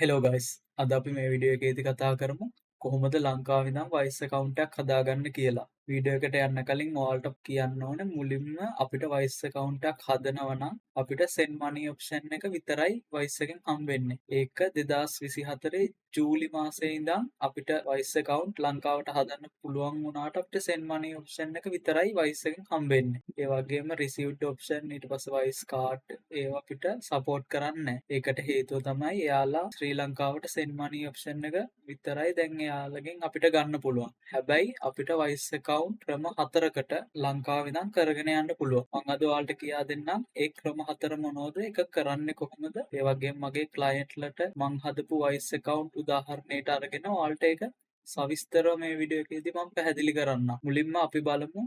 Hello guys අද අපි මේ වීඩියෝ එකේදී කතා කරමු කොහොමද ලංකාවේ ඉඳන් වයිස් account එකක් හදාගන්න කියලා. වීඩියෝ එකට යන්න කලින් ඔයාලට කියන්න ඕනේ මුලින්ම අපිට වයිස් account එකක් හදනවා නම් අපිට send money option එක විතරයි වයිස් එකෙන් හම්බෙන්නේ. ඒක 2024 ජූලි මාසයේ ඉඳන් අපිට වයිස් account ලංකාවට හදන්න පුළුවන් වුණාට අපිට send money option එක විතරයි වයිස් එකෙන් හම්බෙන්නේ. ඒ වගේම received option ඊට පස්සේ වයිස් card ඒවා අපිට support කරන්නේ නැහැ. ඒකට හේතුව තමයි එයාලා ශ්‍රී ලංකාවට send money option එක විතරයි දැන් එයාලගෙන් අපිට ගන්න පුළුවන්. හැබැයි අපිට වයිස් account ක්‍රම 4කට ලංකාවේ ඉඳන් කරගෙන යන්න පුළුවන්. මම අද ඔයාලට කියා දෙන්නම් ඒ ක්‍රම 4 මොනවද? ඒක කරන්නේ කොහොමද? ඒ වගේම මගේ ක්ලයන්ට්ලට මං හදපු වයිස් account උදාහරණයට අරගෙන ඔයාලට ඒක සවිස්තරව මේ වීඩියෝ එකේදී මම පැහැදිලි කරන්නම්. මුලින්ම අපි බලමු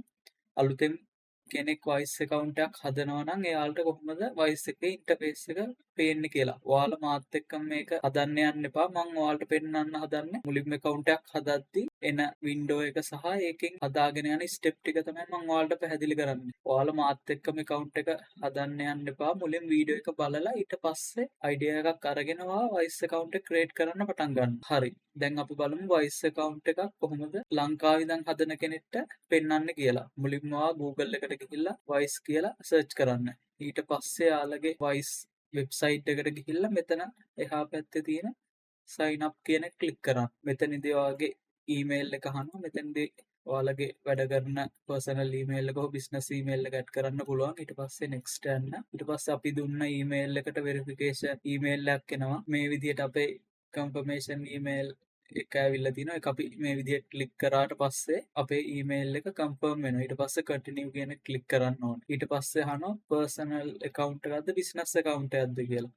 අලුතෙන් කෙනෙක් වයිස් account එකක් හදනවා නම් එයාලට කොහොමද වයිස් එකේ ඉන්ටර්ෆේස් එක පේන්නේ කියලා. ඔයාලා මාත් එක්ක මේක හදන්න යන්න එපා. මම ඔයාලට පෙන්නන්න හදන්නේ මුලින්ම account එකක් හදද්දී එන window එක සහ ඒකෙන් හදාගෙන යන step ටික තමයි මම ඔයාලට පැහැදිලි කරන්නේ. ඔයාලා මාත් එක්කම account එක හදන්න යන්න එපා. මුලින් වීඩියෝ එක බලලා ඊට පස්සේ idea එකක් අරගෙන ඔයා වයිස් account එක create කරන්න පටන් ගන්න. හරි. දැන් අපි බලමු වයිස් account එකක් කොහොමද ලංකාවේ ඉඳන් හදන කෙනෙක්ට පෙන්වන්න කියලා. මුලින්ම ඔයා Google එකට ගිහිල්ලා වයිස් කියලා සර්ච් කරන්න. ඊට පස්සේ යාළගේ වයිස් වෙබ්සයිට් එකට ගිහිල්ලා මෙතන එහා පැත්තේ තියෙන sign up කියන එක ක්ලික් කරන්න. මෙතනදී ඔයාගේ ඊමේල් එක අහනවා. මෙතනදී ඔයාලගේ වැඩ කරන පර්සනල් ඊමේල් එක හෝ බිස්නස් ඊමේල් එක ඇඩ් කරන්න පුළුවන්. ඊට පස්සේ next යන්න. ඊට පස්සේ අපි දුන්න ඊමේල් එකට වෙරිෆිකේෂන් ඊමේල් එකක් එනවා. මේ විදිහට අපේ confirmation email එක ඇවිල්ලා තිනවා. ඒක අපි මේ විදිහට ක්ලික් කරාට පස්සේ අපේ ඊමේල් එක කන්ෆර්ම් වෙනවා. ඊට පස්සේ continue කියන එක ක්ලික් කරන්න ඕනේ. ඊට පස්සේ අහනවා personal account එකක්ද business account එකක්ද කියලා.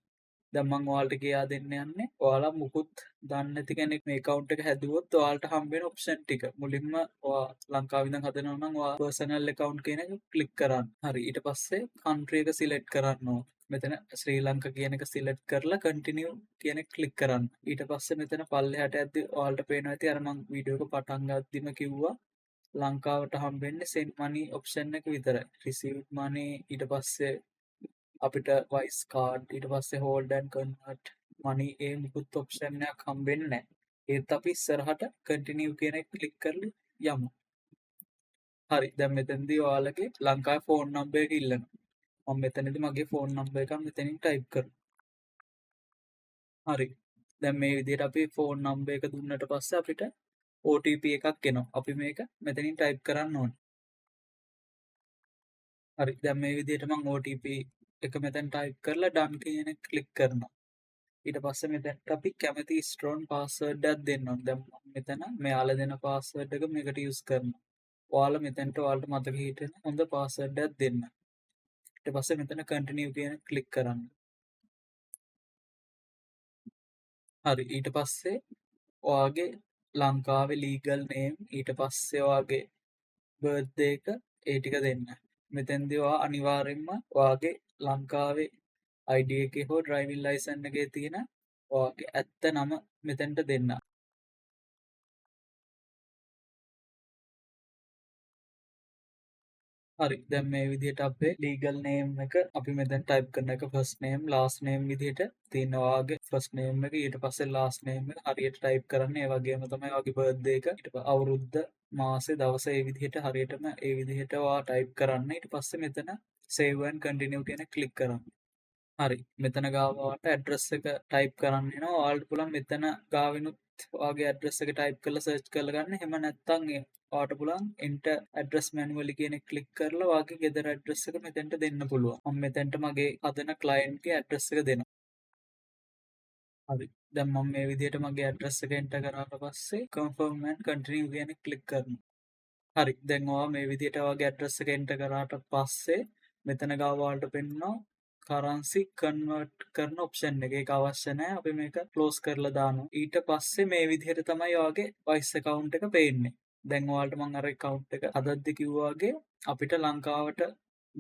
දැන් මම ඔයාලට කියා දෙන්න යන්නේ ඔයාලා මුකුත් දන්නේ නැති කෙනෙක් මේ account එක හැදුවොත් ඔයාලට හම්බ වෙන option ටික. මුලින්ම ඔයා ලංකාවේ ඉඳන් හදනවා නම් ඔයා personal account කියන එක ක්ලික් කරන්න. හරි. ඊට පස්සේ country එක select කරන්න ඕනේ. මෙතන ශ්‍රී ලංකා කියන එක සිලෙක්ට් කරලා continue කියන එක ක්ලික් කරන්න. ඊට පස්සේ මෙතන පල්ලෙහාට යද්දි ඔයාලට පේනවා ඇති අර මම වීඩියෝ එක පටන් ගද්දිම කිව්වා ලංකාවට හම්බෙන්නේ send money option එක විතරයි. received money ඊට පස්සේ අපිට වයිස් කාඩ් ඊට පස්සේ hold and convert money ඒ මුකුත් option එකක් හම්බෙන්නේ නැහැ. ඒත් අපි ඉස්සරහට continue කියන එක ක්ලික් කරලා යමු. හරි. දැන් මෙතනදී ඔයාලගේ ලංකාවේ phone number එක ඉල්ලනවා. මම මෙතනදී මගේ ෆෝන් නම්බර් එක මෙතනින් ටයිප් කරනවා. හරි. දැන් මේ විදිහට අපි ෆෝන් නම්බර් එක දුන්නට පස්සේ අපිට OTP එකක් එනවා. අපි මේක මෙතනින් ටයිප් කරන්න ඕනේ. හරි. දැන් මේ විදිහට මම OTP එක මෙතන ටයිප් කරලා done කියන එක ක්ලික් කරනවා. ඊට පස්සේ මෙතනට අපි කැමති strong password එකක් දෙන්න ඕනේ. දැන් මම මෙතන මෙයාලා දෙන password එක මේකට use කරනවා. ඔයාලා මෙතනට ඔයාලට මතක හිටින හොඳ password එකක් දෙන්න. ඊට පස්සේ මෙතන continue කියන එක ක්ලික් කරන්න. හරි. ඊට පස්සේ ඔයාගේ ලංකාවේ ලීගල් නේම් ඊට පස්සේ ඔයාගේ බර්ත්ඩේ එක ඒ ටික දෙන්න. මෙතෙන්දී ඔයා අනිවාර්යෙන්ම ඔයාගේ ලංකාවේ ID එකේ හෝ ඩ්‍රයිවිං ලයිසන් එකේ තියෙන ඔයාගේ ඇත්ත නම මෙතෙන්ට දෙන්න. හරි. දැන් මේ විදිහට අපේ ලීගල් නේම් එක අපි මෙතෙන් ටයිප් කරන එක ෆස්ට් නේම් ලාස්ට් නේම් විදිහට තියෙනවා. ඔයාගේ ෆස්ට් නේම් එක ඊට පස්සේ ලාස්ට් නේම් එක හරියට ටයිප් කරන්න. ඒ වගේම තමයි ඔයාගේ බර්ත්ඩේ එක ඊට පස්සේ අවුරුද්ද මාසේ දවස ඒ විදිහට හරියටම ඒ විදිහට ඔයා ටයිප් කරන්න. ඊට පස්සේ මෙතන save and continue කියන ක්ලික් කරන්න. හරි. මෙතන ගාව ඔයාලට ඇඩ්‍රස් එක ටයිප් කරන්න එනවා. ඔයාලට පුළුවන් මෙතන ගාවිනුත් ඔයාගේ ඇඩ්‍රස් එක ටයිප් කරලා සර්ච් කරලා ගන්න. එහෙම නැත්නම් ඔයාලට පුළුවන් enter address manually කියන එක ක්ලික් කරලා ඔයාගේ ගෙදර ඇඩ්‍රස් එක මෙතෙන්ට දෙන්න පුළුවන්. මම මෙතෙන්ට මගේ හදන client ගේ ඇඩ්‍රස් එක දෙනවා. හරි. දැන් මම මේ විදිහට මගේ ඇඩ්‍රස් එක enter කරාට පස්සේ confirm and continue කියන එක ක්ලික් කරනවා. හරි. දැන් ඔයා මේ විදිහට ඔයාගේ ඇඩ්‍රස් එක enter කරාට පස්සේ මෙතන ගාව ඔයාලට පෙන්නනවා කරන්සි කන්වර්ට් කරන ඔප්ෂන් එක. ඒක අවශ්‍ය නැහැ. අපි මේක ක්ලෝස් කරලා දානවා. ඊට පස්සේ මේ විදිහට තමයි ඔයාගේ වයිස් account එක පේන්නේ. දැන් ඔයාලට මම අර account එක හදද්දි කිව්වා වගේ අපිට ලංකාවට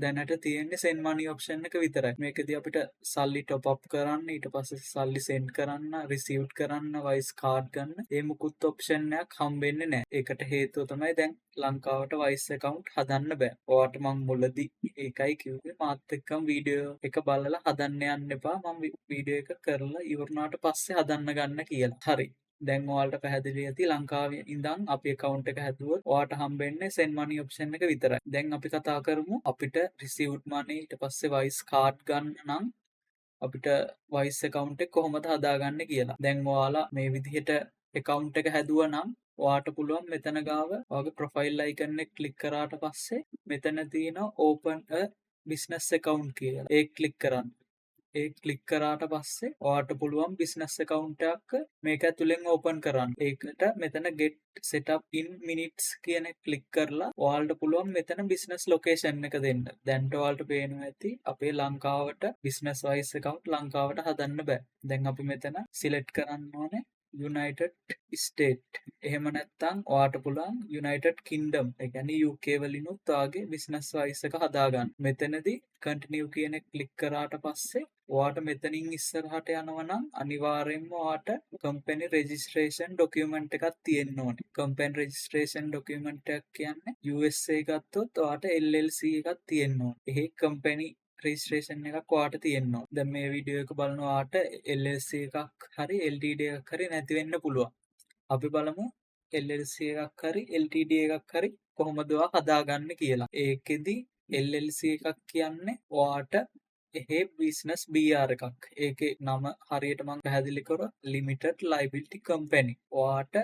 දැනට තියෙන්නේ send money option එක විතරයි. මේකෙදී අපිට සල්ලි top up කරන්න, ඊට පස්සේ සල්ලි send කරන්න, receive කරන්න, Wise card ගන්න ඒ මුකුත් option එකක් හම්බෙන්නේ නැහැ. ඒකට හේතුව තමයි දැන් ලංකාවට Wise account හදන්න බෑ. ඔයාට මම මුලදී ඒකයි කිව්වේ මාත් එක්කම වීඩියෝ එක බලලා හදන්න යන්න එපා. මම වීඩියෝ එක කරලා ඉවරනාට පස්සේ හදන්න ගන්න කියලා. හරි. දැන් ඔයාලට පැහැදිලි ඇති ලංකාවේ ඉඳන් අපි account එක හැදුවොත් ඔයාට හම්බෙන්නේ send money option එක විතරයි. දැන් අපි කතා කරමු අපිට received money ඊට පස්සේ Wise card ගන්න නම් අපිට Wise account එක කොහොමද හදාගන්නේ කියලා. දැන් ඔයාලා මේ විදිහට account එක හැදුවා නම් ඔයාට පුළුවන් මෙතන ගාව ඔයාගේ profile icon එක click කරාට පස්සේ මෙතන තියෙනවා open a business account කියලා. ඒක click කරන්න. ඒ ක්ලික් කරාට පස්සේ ඔයාට පුළුවන් බිස්නස් account එකක් මේක ඇතුලෙන් ඕපන් කරන්න. ඒකට මෙතන get setup in minutes කියන එක ක්ලික් කරලා ඔයාලට පුළුවන් මෙතන බිස්නස් ලොකේෂන් එක දෙන්න. දැන් ඔයාලට පේනවා ඇති අපේ ලංකාවට බිස්නස් Wise account ලංකාවට හදන්න බෑ. දැන් අපි මෙතන select කරන්න ඕනේ United State. එහෙම නැත්නම් ඔයාට පුළුවන් United Kingdom. ඒ කියන්නේ UK වලිනුත් ඔයාගේ බිස්නස් Wise එක හදාගන්න. මෙතනදී continue කියන එක ක්ලික් කරාට පස්සේ ඔයාට මෙතනින් ඉස්සරහට යනවා නම් අනිවාර්යෙන්ම ඔයාට company registration document එකක් තියෙන්න ඕනේ. company registration document එකක් කියන්නේ USA ගත්තොත් ඔයාට LLC එකක් තියෙන්න ඕනේ. එහෙ company registration එකක් ඔයාට තියෙන්න ඕනේ. දැන් මේ වීඩියෝ එක බලන ඔයාට LLC එකක් හරි LTD එකක් හරි නැති වෙන්න පුළුවන්. අපි බලමු LLC එකක් හරි LTD එකක් හරි කොහොමද ඔයා හදාගන්නේ කියලා. ඒකෙදි LLC එකක් කියන්නේ ඔයාට එහෙ බිස්නස් BR එකක්. ඒකේ නම හරියට මම පැහැදිලි කරොත් limited liability company. ඔයාට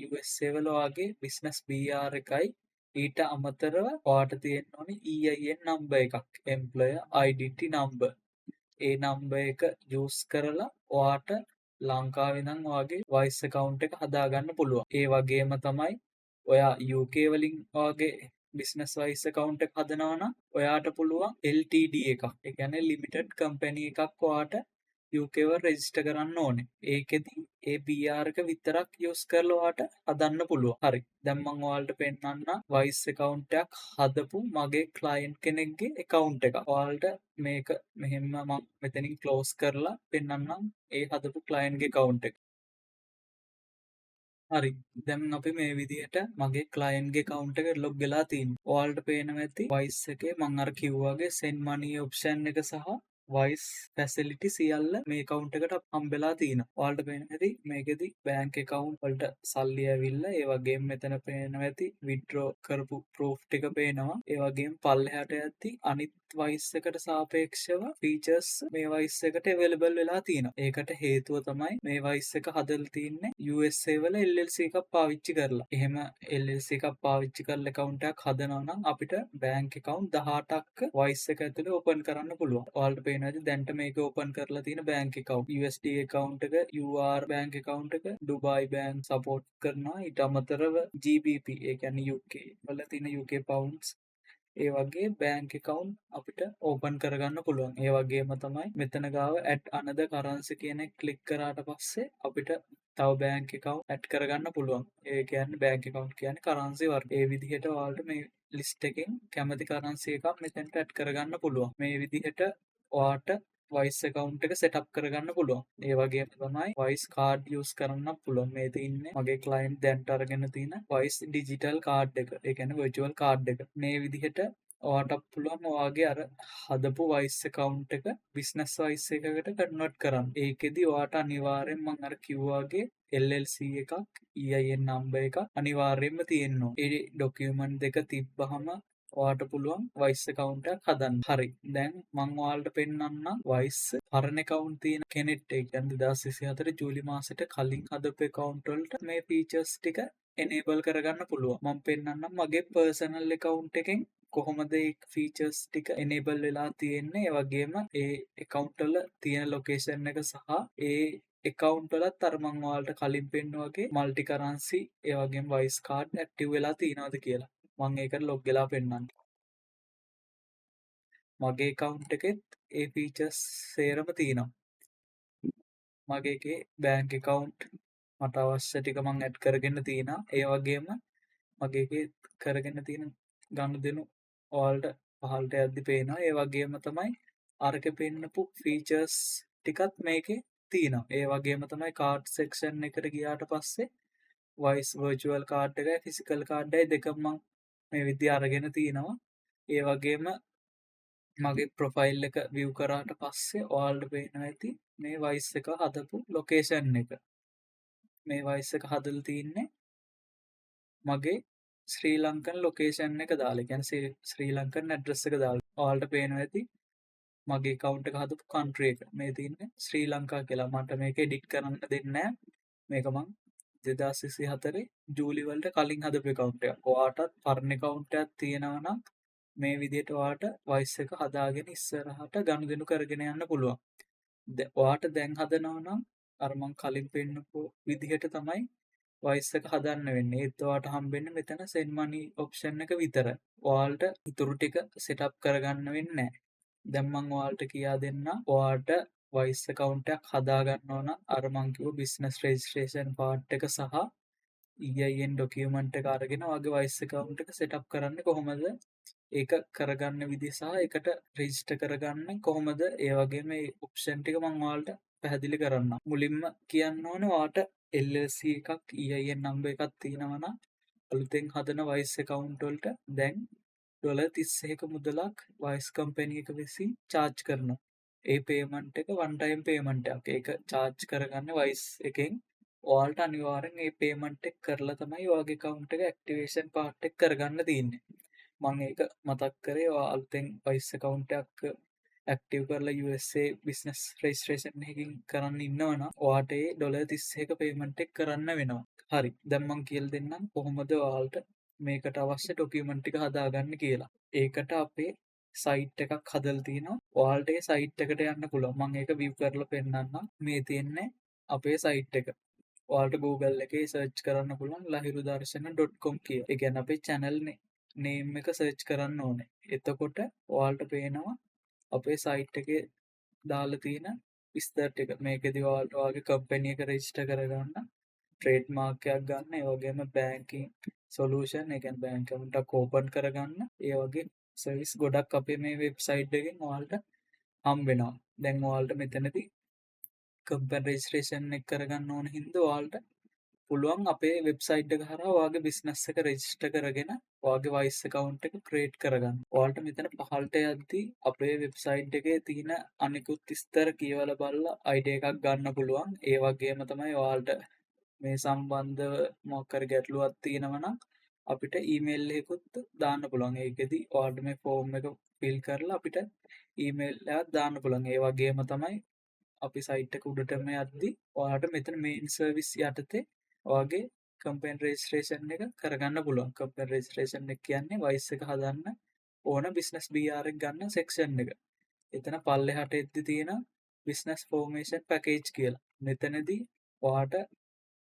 USA වල ඔයාගේ බිස්නස් BR එකයි ඊට අමතරව ඔයාට තියෙන්න ඕනේ EIN number එකක්. employer identity number. ඒ number එක use කරලා ඔයාට ලංකාවේ නම් ඔයාගේ Wise account එක හදාගන්න පුළුවන්. ඒ වගේම තමයි ඔයා UK වලින් ඔයාගේ බිස්නස් Wise account එක හදනවා නම් ඔයාට පුළුවන් LTD එකක්. ඒ කියන්නේ limited company එකක් ඔයාට UK වල register කරන්න ඕනේ. ඒකෙදි ඒ BR එක විතරක් use කරලා ඔයාට හදන්න පුළුවන්. හරි. දැන් මම ඔයාලට පෙන්නන්න Wise account එකක් හදපු මගේ client කෙනෙක්ගේ account එක. ඔයාලට මේක මෙහෙම මම මෙතනින් close කරලා පෙන්නන්නම් ඒ හදපු client ගේ account එක. හරි. දැන් අපි මේ විදිහට මගේ client ගේ account එකට log වෙලා තියෙනවා. ඔයාලට පේනවා ඇති Wise එකේ මම අර කිව්වාගේ send money option එක සහ Wise facility සියල්ල මේ account එකට හම්බෙලා තියෙනවා. ඔයාලට පේනවා ඇති මේකෙදි bank account වලට සල්ලි ඇවිල්ලා ඒ වගේම මෙතන පේනවා ඇති withdraw කරපු proof ටික පේනවා. ඒ වගේම පල්ලෙහාට යද්දි අනිත් Wise එකට සාපේක්ෂව features මේ Wise එකට available වෙලා තියෙනවා. ඒකට හේතුව තමයි මේ Wise එක හදලා තින්නේ USA වල LLC එකක් පාවිච්චි කරලා. එහෙම LLC එකක් පාවිච්චි කරලා account එකක් හදනවා නම් අපිට bank account 18ක් Wise එක ඇතුලේ open කරන්න පුළුවන්. ඔයාලට පේනවා ඇති දැන්ට මේක open කරලා තියෙන bank account. USD account එක, UR bank account එක, Dubai bank support කරනවා. ඊට අමතරව GBP ඒ කියන්නේ UK වල තියෙන UK pounds ඒ වගේ bank account අපිට open කරගන්න පුළුවන්. ඒ වගේම තමයි මෙතන ගාව add another currency කියන එක click කරාට පස්සේ අපිට තව bank account add කරගන්න පුළුවන්. ඒ කියන්නේ bank account කියන්නේ currency වර්ග. ඒ විදිහට ඔයාලට මේ list එකෙන් කැමති currency එකක් මෙතනට add කරගන්න පුළුවන්. මේ විදිහට ඔයාට Wise account එක set up කරගන්න පුළුවන්. ඒ වගේම තමයි Wise card use කරන්න පුළුවන්. මේ තියෙන්නේ මගේ client දැන්ට අරගෙන තියෙන Wise digital card එක. ඒ කියන්නේ virtual card එක. මේ විදිහට ඔයාට පුළුවන් ඔයාගේ අර හදපු Wise account එක business Wise එකකට convert කරන්න. ඒකෙදි ඔයාට අනිවාර්යෙන් මම අර කිව්වාගේ LLC එකක් EIN number එක අනිවාර්යෙන්ම තියෙන්න ඕනේ. ඒ document දෙක තිබ්බහම ඔයාට පුළුවන් Wise account එකක් හදන්න. හරි. දැන් මම ඔයාලට පෙන්නන්නම් Wise පරණ account තියෙන කෙනෙක් ඒ කියන්නේ 2024 ජූලි මාසෙට කලින් හදපු account වලට මේ features ටික enable කරගන්න පුළුවන්. මම පෙන්නන්නම් මගේ personal account එකෙන් කොහොමද ඒ features ටික enable වෙලා තියෙන්නේ. ඒ වගේම ඒ account වල තියෙන location එක සහ ඒ account වලත් අර මම ඔයාලට කලින් පෙන්නුවා වගේ multi currency ඒ වගේම Wise card active වෙලා තියෙනවද කියලා. මම ඒකට log වෙලා පෙන්නන්නම්. මගේ account එකෙත් ඒ features සේරම තියෙනවා. මගේ එකේ bank account මට අවශ්‍ය ටික මම add කරගෙන තියෙනවා. ඒ වගේම මගේ එකේ කරගෙන තියෙන ගනුදෙනු ඔයාලට පහළට යද්දි පේනවා. ඒ වගේම තමයි අරකේ පෙන්නපු ෆීචර්ස් ටිකත් මේකේ තියෙනවා. ඒ වගේම තමයි කාඩ් සෙක්ෂන් එකට ගියාට පස්සේ වොයිස් වර්චුවල් කාඩ් එකයි ෆිසිකල් කාඩ් එකයි දෙකම මම මේ විදිහට අරගෙන තිනවා. ඒ වගේම මගේ ප්‍රොෆයිල් එක view කරාට පස්සේ ඔයාලට පේනවා ඇති මේ වොයිස් එක හදපු ලොකේෂන් එක. මේ වොයිස් එක හදලා තින්නේ මගේ ශ්‍රී ලංකන් ලොකේෂන් එක දාලා. ඒ කියන්නේ ශ්‍රී ලංකන් ඇඩ්‍රස් එක දාලා. ඔයාලට පේනවා ඇති මගේ account එක හදපු country එක. මේ තියෙන්නේ ශ්‍රී ලංකා කියලා. මට මේක edit කරන්න දෙන්නේ නැහැ. මේක මං 2024 ජූලි වලට කලින් හදපු account එකක්. ඔයාටත් පරණ account එකක් තියෙනවා නම් මේ විදිහට ඔයාට voice එක හදාගෙන ඉස්සරහට ගනුදෙනු කරගෙන යන්න පුළුවන්. ඔයාට දැන් හදනවා නම් අර මං කලින් පෙන්නපු විදිහට තමයි voice එක හදන්න වෙන්නේ. ඒත් ඔයාට හම්බෙන්නේ මෙතන send money option එක විතරයි. ඔයාලට ඉතුරු ටික setup කරගන්න වෙන්නේ නැහැ. දැන් මං ඔයාලට කියා දෙන්නම්. ඔයාට voice account එකක් හදාගන්න ඕන අර මං කිව්ව business registration part එක සහ EIN document එක අරගෙන ඔයාගේ voice account එක setup කරන්නේ කොහොමද? ඒක කරගන්න විදිහ සහ ඒකට register කරගන්නේ කොහොමද? ඒ වගේම මේ option ටික මං ඔයාලට පැහැදිලි කරන්නම්. මුලින්ම කියන්න ඕනේ ඔයාට LLC එකක් EIN number එකක් තියෙනවා නම් අලුතෙන් හදන voice account වලට දැන් $31ක මුදලක් voice company එක විසින් charge කරනවා. ඒ payment එක one time payment එකක්. ඒක charge කරගන්නේ voice එකෙන්. ඔයාලට අනිවාර්යෙන් මේ payment එක කරලා තමයි ඔයාගේ account එක activation part එක කරගන්න තියෙන්නේ. මම ඒක මතක් කරේ ඔයා අලුතෙන් voice account එකක් active කරලා USA business registration එකකින් කරන්න ඉන්නවනම් ඔයාට ඒ $31ක payment එක කරන්න වෙනවා. හරි. දැන් මම කියලා දෙන්නම් කොහොමද ඔයාලට මේකට අවශ්‍ය ඩොකියුමන්ට් ටික හදාගන්න කියලා. ඒකට අපේ සයිට් එකක් හදලා තිනවා. ඔයාලට ඒ සයිට් එකට යන්න පුළුවන්. මම ඒක view කරලා පෙන්නන්නම්. මේ තියෙන්නේ අපේ සයිට් එක. ඔයාලට Google එකේ search කරන්න පුළුවන් lahirudarshan.com කියලා. ඒ කියන්නේ අපේ channel name එක search කරන්න ඕනේ. එතකොට ඔයාලට පේනවා අපේ සයිට් එකේ දාලා තියෙන විස්තර ටික. මේකෙදි ඔයාලට ඔයාගේ company එක register කරගන්න trademark එකක් ගන්න, ඒ වගේම banking solution, ඒ කියන්නේ bank account එකක් open කරගන්න, ඒ වගේ service ගොඩක් අපේ මේ website එකෙන් ඔයාලට හම්බ වෙනවා. දැන් ඔයාලට මෙතනදී company registration එක කරගන්න ඕන හින්දා ඔයාලට පුළුවන් අපේ website එක හරහා ඔයාගේ business එක register කරගෙන ඔයාගේ voice account එක create කරගන්න. ඔයාලට මෙතන පහළට යද්දී අපේ website එකේ තියෙන අනිකුත් විස්තර කියවලා බලලා ID එකක් ගන්න පුළුවන්. ඒ වගේම තමයි ඔයාලට මේ සම්බන්ධව මොකක් හරි ගැටලුවක් තියෙනවා නම් අපිට ඊමේල් එකකුත් දාන්න පුළුවන්. ඒකෙදි ඔයාලට මේ ෆෝම් එක ෆිල් කරලා අපිට ඊමේල් එකක් දාන්න පුළුවන්. ඒ වගේම තමයි අපි සයිට් එක උඩටම යද්දි ඔයාලට මෙතන මේන් සර්විස් යටතේ ඔයාගේ කම්පැනි රෙජිස්ට්‍රේෂන් එක කරගන්න පුළුවන්. කම්පැනි රෙජිස්ට්‍රේෂන් එක කියන්නේ වයිස් එක හදන්න ඕන බිස්නස් BR එක ගන්න සෙක්ෂන් එක. එතන පල්ලෙහාට එද්දි තියෙන බිස්නස් ෆෝමේෂන් පැකේජ් කියලා. මෙතනදී ඔයාට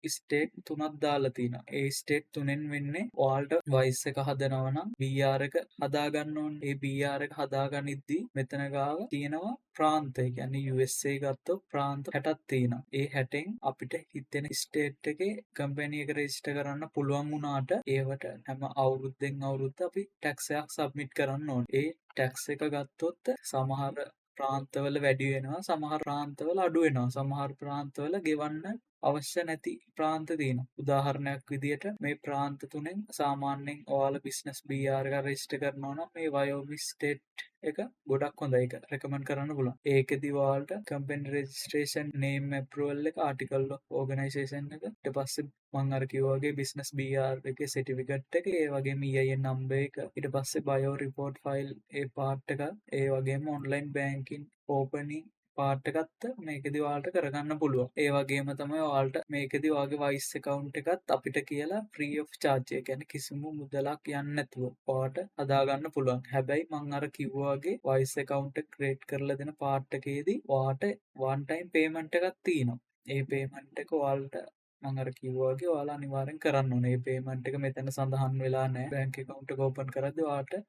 ස්ටේට් 3ක් දාලා තියෙනවා. ඒ ස්ටේට් 3න් වෙන්නේ ඔයාලට වයිස් එක හදනවා නම් BR එක හදාගන්න ඕනේ. ඒ BR එක හදාගනිද්දී මෙතන ගාව තියෙනවා ප්‍රාන්ත. ඒ කියන්නේ USA ගත්තොත් ප්‍රාන්ත 60ක් තියෙනවා. ඒ 60න් අපිට හිතෙන ස්ටේට් එකේ කම්පැනි එක රෙජිස්ටර් කරන්න පුළුවන් වුණාට ඒවට හැම අවුරුද්දෙන් අවුරුද්ද අපි ටැක්ස් එකක් සබ්මිට් කරන්න ඕනේ. ඒ ටැක්ස් එක ගත්තොත් සමහර ප්‍රාන්තවල වැඩි වෙනවා, සමහර ප්‍රාන්තවල අඩු වෙනවා. සමහර ප්‍රාන්තවල ගෙවන්න අවශ්‍ය නැති ප්‍රාන්ත තියෙනවා. උදාහරණයක් විදියට මේ ප්‍රාන්ත තුනෙන් සාමාන්‍යයෙන් ඔයාලා බිස්නස් BR එක රෙජිස්ටර් කරනවා නම් මේ වයෝමිස් ස්ටේට් එක ගොඩක් හොඳයි. ඒක රෙකමන්ඩ් කරන්න පුළුවන්. ඒකෙදි ඔයාලට කම්පැනි රෙජිස්ට්‍රේෂන් නේම් ඇප්‍රූවල් එක, ආටිකල් ඔෆ් ඕගනයිසේෂන් එක, ඊට පස්සේ මම අර කිව්වා වගේ බිස්නස් BR එකේ සර්ටිෆිකේට් එක, ඒ වගේම EIN නම්බර් එක, ඊට පස්සේ බයෝ රිපෝට් ෆයිල් ඒ පාර්ට් එක, ඒ වගේම ඔන්ලයින් බැංකින් ඕපනින් පාර්ට් එකත් මේකෙදි ඔයාලට කරගන්න පුළුවන්. ඒ වගේම තමයි ඔයාලට මේකෙදි ඔයාගේ වයිස් account එකත් අපිට කියලා free of charge, ඒ කියන්නේ කිසිම මුදලක් යන්නේ නැතුව ඔයාලට හදාගන්න පුළුවන්. හැබැයි මම අර කිව්වා වගේ වයිස් account එක create කරලා දෙන පාර්ට් එකේදී ඔයාලට one time payment එකක් තියෙනවා. ඒ payment එක ඔයාලට මම අර කිව්වා වගේ ඔයාලා අනිවාර්යෙන් කරන්න ඕනේ. ඒ payment එක මෙතන සඳහන් වෙලා නැහැ. bank account එක open කරද්දී ඔයාලට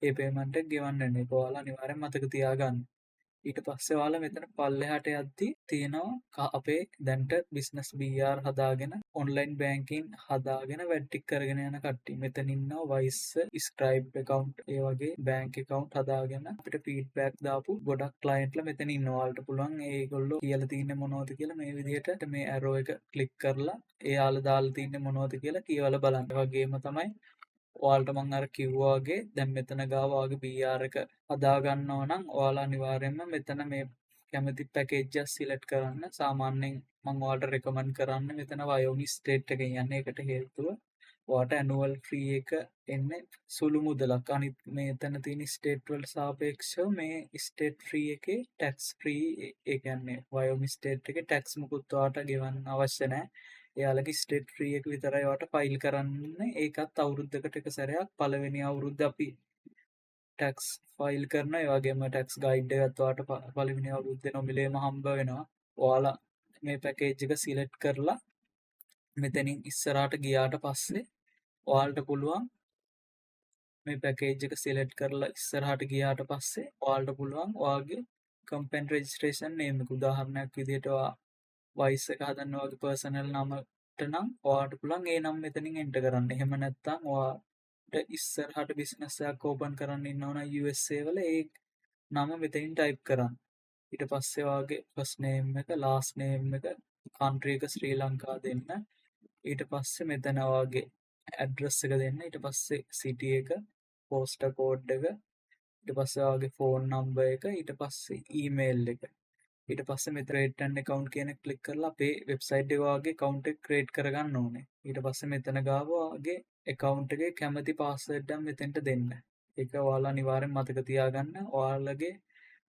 ඒ payment එක ගෙවන්න වෙනවා. ඒක ඔයාලා අනිවාර්යෙන් මතක තියාගන්න. ඊට පස්සේ ඔයාලා මෙතන පල්ලෙහාට යද්දි තියෙනවා අපේ දැන්ට බිස්නස් BR හදාගෙන ඔන්ලයින් බෑන්කින් හදාගෙන වැඩ ටික කරගෙන යන කට්ටිය. මෙතන ඉන්නවා වයිස් ස්ක්‍රයිබ් account ඒ වගේ බෑන්ක් account හදාගෙන අපිට ෆීඩ්බැක් දාපු ගොඩක් ක්ලයන්ට්ලා මෙතන ඉන්නවා. ඔයාලට පුළුවන් ඒගොල්ලෝ කියලා තියෙන්නේ මොනවද කියලා මේ විදිහට මේ ඇරෝ එක ක්ලික් කරලා එයාලා දාලා තින්නේ මොනවද කියලා කියවලා බලන්න. ඒ වගේම තමයි ඔයාලට මං අර කිව්වා වගේ දැන් මෙතන ගාව ඔයාගේ BR එක හදා ගන්නවා නම් ඔයාලා අනිවාර්යයෙන්ම මෙතන මේ කැමති පැකේජ් එක සිලෙක්ට් කරන්න. සාමාන්‍යයෙන් මං ඔයාලට රෙකමන්ඩ් කරන්නේ මෙතන වයෝමි ස්ටේට් එකෙන් යන්න. ඒකට හේතුව ඔයාට ඇනුවල් ෆී එක එන්නේ සුළු මුදලක්. අනිත් මෙතන තියෙන ස්ටේට් වලට සාපේක්ෂව මේ ස්ටේට් ෆ්‍රී එකේ ටැක්ස් ෆ්‍රී ඒ කියන්නේ වයෝමි ස්ටේට් එකේ ටැක්ස් මුකුත් ඔයාට ගෙවන්න අවශ්‍ය නැහැ. එයාලගේ ස්ටේට් ෆ්‍රී එක විතරයි ඔයාට ෆයිල් කරන්න. ඒකත් අවුරුද්දකට එක සැරයක් පළවෙනි අවුරුද්ද අපි ටැක්ස් ෆයිල් කරනවා. ඒ වගේම ටැක්ස් ගයිඩ් එකත් ඔයාට පළවෙනි අවුරුද්දේ නොමිලේම හම්බ වෙනවා. ඔයාලා මේ පැකේජ් එක සිලෙක්ට් කරලා මෙතනින් ඉස්සරහට ගියාට පස්සේ ඔයාලට පුළුවන් මේ පැකේජ් එක සිලෙක්ට් කරලා ඉස්සරහට ගියාට පස්සේ ඔයාලට පුළුවන් ඔයාගේ කම්පැනි රෙජිස්ට්‍රේෂන් නේම් එක උදාහරණයක් විදිහට ඔයා වයිස් එක හදන්න වගේ පර්සනල් නමට නම් ඔයාට පුළුවන් ඒ නම මෙතනින් එන්ටර් කරන්න. එහෙම නැත්නම් ඔයාට ඉස්සරහට බිස්නස් එකක් ඕපන් කරන්න ඉන්නව නම් USA වල ඒ නම මෙතනින් ටයිප් කරන්න. ඊට පස්සේ ඔයාගේ ෆස්ට් නේම් එක ලාස්ට් නේම් එක කන්ට්‍රි එක ශ්‍රී ලංකා දෙන්න. ඊට පස්සේ මෙතන ඔයාගේ ඇඩ්‍රස් එක දෙන්න. ඊට පස්සේ සිටි එක පෝස්ටල් කෝඩ් එක ඊට පස්සේ ඔයාගේ ෆෝන් නම්බර් එක ඊට පස්සේ ඊමේල් එක ඊට පස්සේ මෙතන ක්‍රියේට් ඇන් account කියන එක ක්ලික් කරලා අපේ වෙබ්සයිට් එක වාගේ account එක ක්‍රියේට් කරගන්න ඕනේ. ඊට පස්සේ මෙතන ගාව වාගේ account එකේ කැමති password එක මෙතෙන්ට දෙන්න. ඒක ඔයාලා අනිවාර්යෙන් මතක තියාගන්න. ඔයාලගේ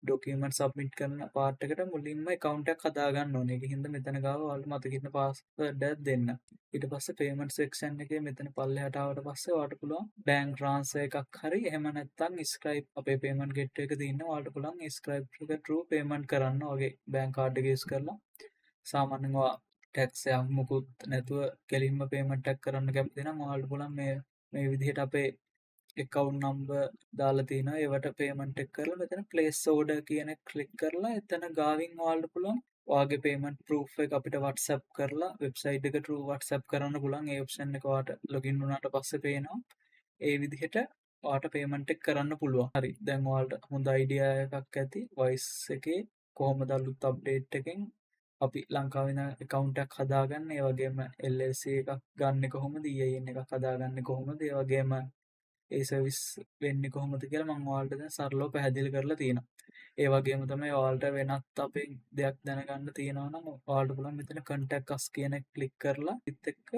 ඩොකියුමන්ට් සබ්මිට් කරන පාර්ට් එකට මුලින්ම account එකක් හදාගන්න ඕනේ. ඒකින් හින්දා මෙතන ගාව ඔයාලට මතක ඉන්න password එකක් දෙන්න. ඊට පස්සේ payment section එකේ මෙතන පල්ලෙහාට ආවට පස්සේ ඔයාලට පුළුවන් bank transfer එකක් හරි එහෙම නැත්නම් Stripe අපේ payment gateway එක තියෙන ඔයාලට පුළුවන් Stripe එක through payment කරන්න ඔයාගේ bank card එක use කරලා. සාමාන්‍යයෙන් ඔයා tax එකක් මුකුත් නැතුව කෙලින්ම payment එකක් කරන්න කැමති නම් ඔයාලට පුළුවන් මේ විදිහට අපේ account number දාලා තිනවා. ඒවට payment එක කරලා මෙතන place order කියන එක click කරලා එතන ගාවින් ඔයාලට පුළුවන් ඔයාගේ payment proof එක අපිට WhatsApp කරලා website එක through WhatsApp කරන්න පුළුවන්. ඒ option එක ඔයාට login වුණාට පස්සේ පේනවා. ඒ විදිහට ඔයාට payment එක කරන්න පුළුවන්. හරි. දැන් ඔයාලට හොඳ idea එකක් ඇති Wise එකේ කොහොමද අලුත් update එකෙන් අපි ලංකාවේ ඉඳන් account එකක් හදාගන්න. ඒ වගේම LLC එකක් ගන්න කොහොමද, EIN එකක් හදාගන්න කොහොමද, ඒ වගේම ඒ සර්විස් වෙන්නේ කොහොමද කියලා මම ඔයාලට දැන් සරලව පැහැදිලි කරලා තියෙනවා. ඒ වගේම තමයි ඔයාලට වෙනත් අපේ දෙයක් දැනගන්න තියෙනවා නම් ඔයාලට පුළුවන් මෙතන contact us කියන එක ක්ලික් කරලා ඉත් එක්ක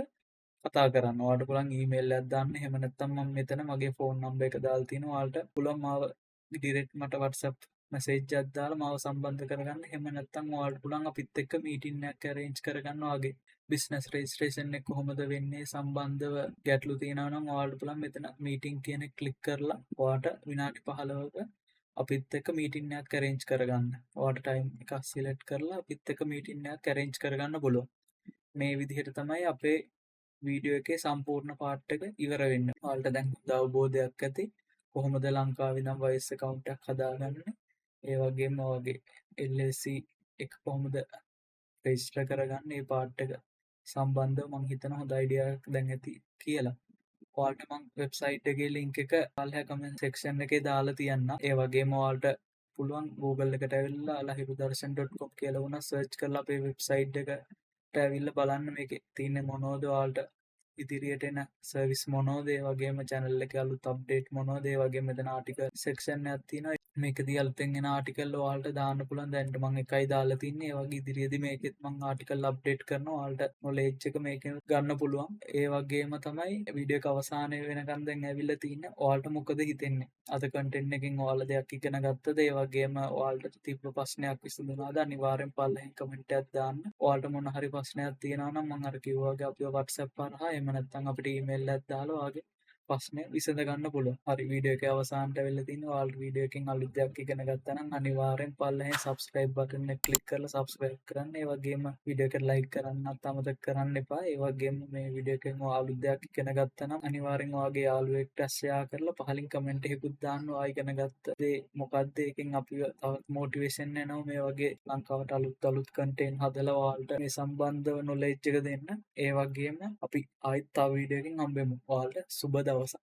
කතා කරන්න. ඔයාලට පුළුවන් ඊමේල් එකක් දාන්න. එහෙම නැත්නම් මම මෙතන මගේ ෆෝන් නම්බර් එක දාලා තිනවා. ඔයාලට පුළුවන් මාව ඩිරෙක්ට් මට WhatsApp මැසේජ් එකක් දාලා මාව සම්බන්ධ කරගන්න. එහෙම නැත්නම් ඔයාලට පුළුවන් අපිත් එක්ක මීටින් එකක් arrange කරගන්න ඔයාගේ බිස්නස් රෙජිස්ට්‍රේෂන් එක කොහොමද වෙන්නේ සම්බන්ධව ගැටලු තියෙනවා නම් ඔයාලට පුළුවන් මෙතන මීටින් කියන එක ක්ලික් කරලා ඔයාට විනාඩි 15ක අපිත් එක්ක මීටින් එකක් arrange කරගන්න. ඔයාට ටයිම් එකක් සිලෙක්ට් කරලා අපිත් එක්ක මීටින් එකක් arrange කරගන්න පුළුවන්. මේ විදිහට තමයි අපේ වීඩියෝ එකේ සම්පූර්ණ පාර්ට් එක ඉවර වෙන්නේ. ඔයාලට දැන් හොඳ අවබෝධයක් ඇති කොහොමද ලංකාවේ ඉඳන් වයිස් account එකක් හදාගන්නේ. ඒ වගේම ඔයාගේ LLC එක කොහොමද රෙජිස්ටර් කරගන්නේ මේ පාර්ට් එක සම්බන්ධව මම හිතන හොඳ අයිඩියා එකක් දැන් ඇති කියලා. ඔයාලට මම වෙබ්සයිට් එකේ link එක පල්ලෙහා comment section එකේ දාලා තියන්නම්. ඒ වගේම ඔයාලට පුළුවන් Google එකට ඇවිල්ලා lahirudarshan.com කියලා වුණා search කරලා අපේ වෙබ්සයිට් එකට ඇවිල්ලා බලන්න මේකේ තියෙන මොනවද ඔයාලට ඉදිරියට එන සර්විස් මොනවද, ඒ වගේම channel එකේ අලුත් අප්ඩේට් මොනවද, ඒ වගේම මෙතන ආටිකල් section එකක් තියෙනවා. මේකදී අලුතෙන් එන ආටිකල් ඔයාලට දාන්න පුළුවන්. දැන් මම එකයි දාලා තින්නේ. ඒ වගේ ඉදිරියේදී මේකෙත් මම ආටිකල් අප්ඩේට් කරනවා. ඔයාලට knowledge එක මේකෙන් ගන්න පුළුවන්. ඒ වගේම තමයි වීඩියෝ එක අවසානයේ වෙනකන් දැන් ඇවිල්ලා තින්නේ. ඔයාලට මොකද හිතෙන්නේ? අද content එකෙන් ඔයාලා දෙයක් ඉගෙන ගත්තද? ඒ වගේම ඔයාලට තිබ්බ ප්‍රශ්නයක් විසඳුණාද? අනිවාර්යෙන් පල්ලෙහින් comment එකක් දාන්න. ඔයාලට මොන හරි ප්‍රශ්නයක් තියෙනවා නම් මම අර කිව්වා වගේ අපිව WhatsApp හරහා එහෙම නැත්නම් අපිට email එකක් දාලා ඔයාගේ ප්‍රශ්නය විසඳ ගන්න පුළුවන්. හරි වීඩියෝ එකේ අවසානට වෙලා තිනවා. ඔයාලට වීඩියෝ එකෙන් අලුත් දෙයක් ඉගෙන ගත්තා නම් අනිවාර්යෙන් පල්ලෙහාන් subscribe button එක click කරලා subscribe කරන්න. ඒ වගේම වීඩියෝ එකට like කරන්නත් අමතක කරන්න එපා. ඒ වගේම මේ වීඩියෝ එකෙන් ඔයා අලුත් දෙයක් ඉගෙන ගත්තා නම් අනිවාර්යෙන් ඔයාගේ යාළුවෙක්ට share කරලා පහලින් comment එකකුත් දාන්න. ඔයා ඉගෙන ගත්ත දේ මොකක්ද? ඒකෙන් අපිව තවත් motivation එනවා මේ වගේ ලංකාවට අලුත් content හදලා ඔයාලට මේ සම්බන්ධව knowledge එක දෙන්න. ඒ වගේම අපි ආයෙත් තව වීඩියෝ එකකින් හම්බෙමු. ඔයාලට සුබ දවසක්.